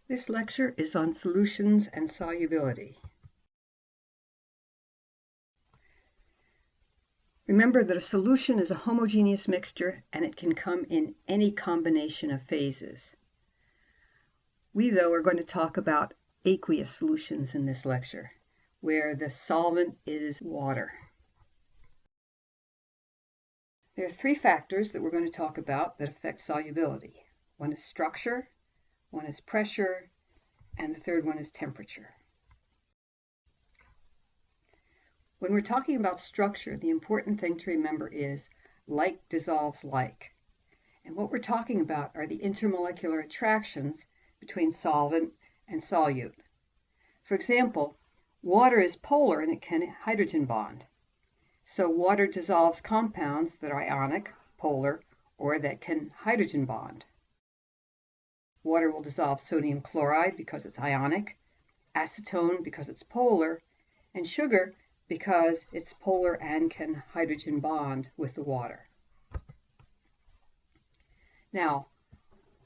This lecture is on solutions and solubility. Remember that a solution is a homogeneous mixture and it can come in any combination of phases. We, though, are going to talk about aqueous solutions in this lecture, where the solvent is water. There are three factors that we're going to talk about that affect solubility. One is structure, one is pressure, and the third one is temperature. When we're talking about structure, the important thing to remember is like dissolves like. And what we're talking about are the intermolecular attractions between solvent and solute. For example, water is polar and it can hydrogen bond. So water dissolves compounds that are ionic, polar, or that can hydrogen bond. Water will dissolve sodium chloride because it's ionic, acetone because it's polar, and sugar because it's polar and can hydrogen bond with the water. Now,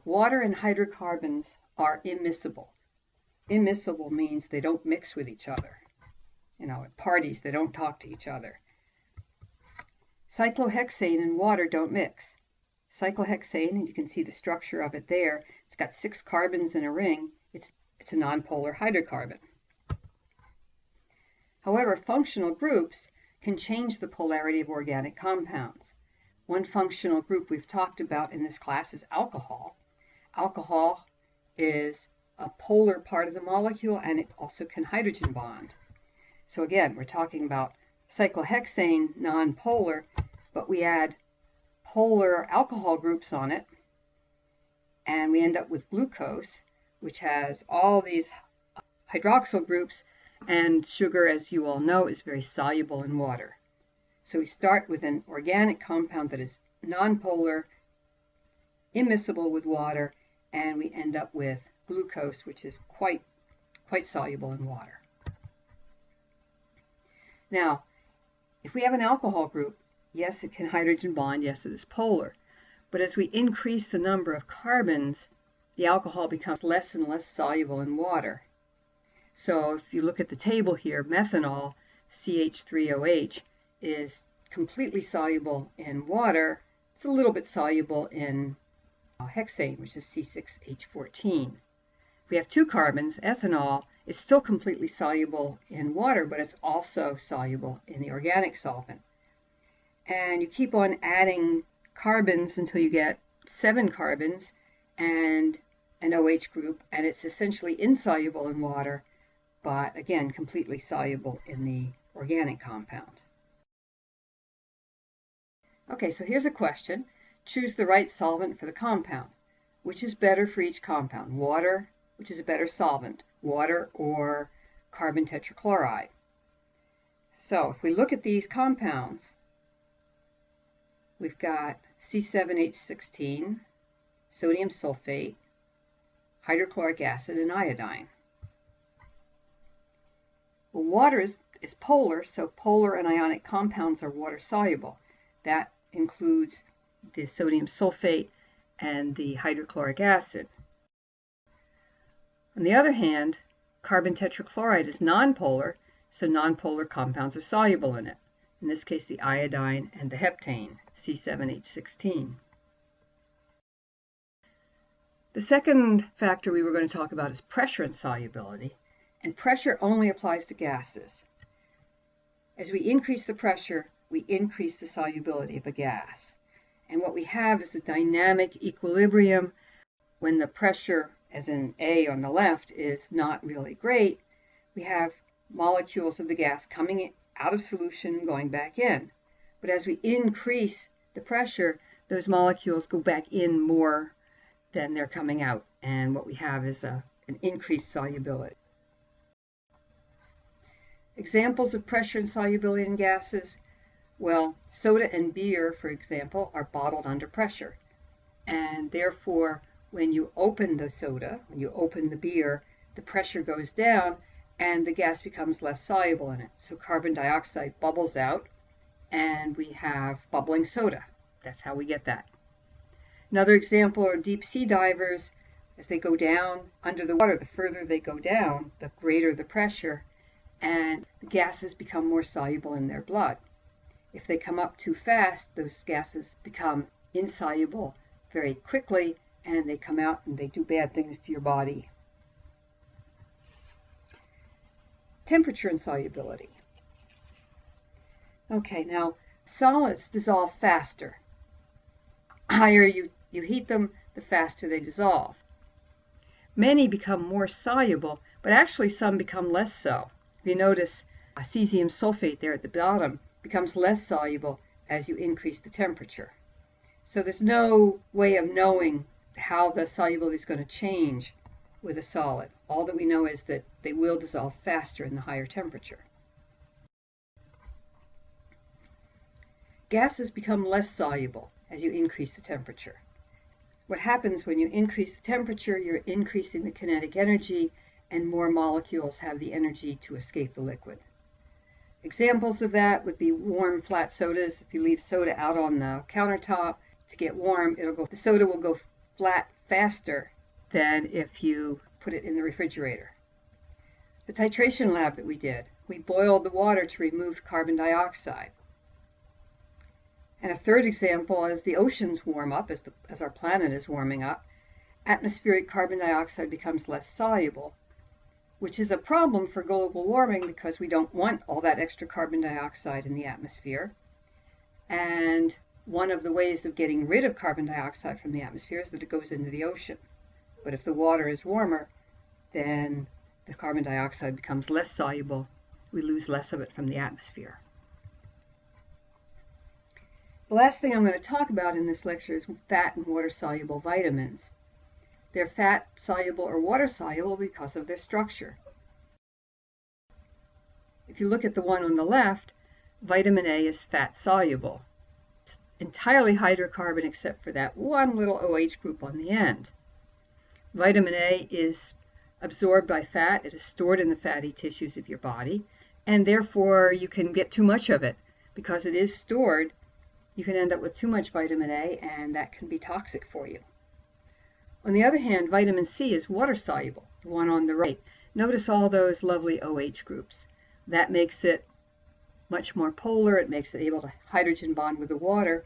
water and hydrocarbons are immiscible. Immiscible means they don't mix with each other. At parties, they don't talk to each other. Cyclohexane and water don't mix. Cyclohexane, and you can see the structure of it there, it's got 6 carbons in a ring. It's a nonpolar hydrocarbon. However, functional groups can change the polarity of organic compounds. One functional group we've talked about in this class is alcohol. Alcohol is a polar part of the molecule and it also can hydrogen bond. So again, we're talking about cyclohexane, nonpolar, but we add polar alcohol groups on it and we end up with glucose, which has all these hydroxyl groups, and sugar, as you all know, is very soluble in water. So we start with an organic compound that is nonpolar, immiscible with water, and we end up with glucose, which is quite soluble in water. Now, if we have an alcohol group, yes, it can hydrogen bond, yes, it is polar. But as we increase the number of carbons, the alcohol becomes less and less soluble in water. So if you look at the table here, methanol, CH3OH, is completely soluble in water. It's a little bit soluble in hexane, which is C6H14. If we have 2 carbons, ethanol is still completely soluble in water, but it's also soluble in the organic solvent. And you keep on adding carbons until you get 7 carbons and an OH group, and it's essentially insoluble in water, but again, completely soluble in the organic compound. Okay, so here's a question. Choose the right solvent for the compound. Which is better for each compound? Water, which is a better solvent, water or carbon tetrachloride? So if we look at these compounds, we've got C7H16, sodium sulfate, hydrochloric acid, and iodine. Well, water is polar, so polar and ionic compounds are water soluble. That includes the sodium sulfate and the hydrochloric acid. On the other hand, carbon tetrachloride is nonpolar, so nonpolar compounds are soluble in it. In this case, the iodine and the heptane, C7H16. The second factor we were going to talk about is pressure and solubility. And pressure only applies to gases. As we increase the pressure, we increase the solubility of a gas. And what we have is a dynamic equilibrium. When the pressure, as in A on the left, is not really great, we have molecules of the gas coming out of solution, going back in. But as we increase the pressure, those molecules go back in more than they're coming out. And what we have is an increased solubility. Examples of pressure and solubility in gases? Well, soda and beer, for example, are bottled under pressure. And therefore, when you open the soda, when you open the beer, the pressure goes down and the gas becomes less soluble in it. So carbon dioxide bubbles out and we have bubbling soda. That's how we get that. Another example are deep sea divers. As they go down under the water, the further they go down, the greater the pressure, and the gases become more soluble in their blood. If they come up too fast, those gases become insoluble very quickly, and they come out and they do bad things to your body. Temperature and solubility. Okay, now solids dissolve faster. The higher you heat them, the faster they dissolve. Many become more soluble, but actually some become less so. If you notice, cesium sulfate there at the bottom becomes less soluble as you increase the temperature. So there's no way of knowing how the solubility is going to change with a solid. All that we know is that they will dissolve faster in the higher temperature. Gases become less soluble as you increase the temperature. What happens when you increase the temperature, you're increasing the kinetic energy, and more molecules have the energy to escape the liquid. Examples of that would be warm flat sodas. If you leave soda out on the countertop to get warm, the soda will go flat faster than if you put it in the refrigerator. The titration lab that we did, we boiled the water to remove carbon dioxide. And a third example, as the oceans warm up, as our planet is warming up, atmospheric carbon dioxide becomes less soluble, which is a problem for global warming because we don't want all that extra carbon dioxide in the atmosphere. And one of the ways of getting rid of carbon dioxide from the atmosphere is that it goes into the ocean. But if the water is warmer, then the carbon dioxide becomes less soluble. We lose less of it from the atmosphere. The last thing I'm going to talk about in this lecture is fat and water-soluble vitamins. They're fat-soluble or water-soluble because of their structure. If you look at the one on the left, vitamin A is fat-soluble. It's entirely hydrocarbon except for that one little OH group on the end. Vitamin A is absorbed by fat. It is stored in the fatty tissues of your body, and therefore you can get too much of it. Because it is stored, you can end up with too much vitamin A, and that can be toxic for you. On the other hand, vitamin C is water-soluble, the one on the right. Notice all those lovely OH groups. That makes it much more polar. It makes it able to hydrogen bond with the water.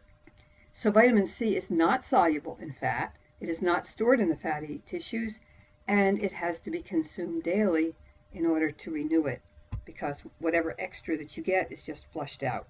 So vitamin C is not soluble in fat. It is not stored in the fatty tissues, and it has to be consumed daily in order to renew it, because whatever extra that you get is just flushed out.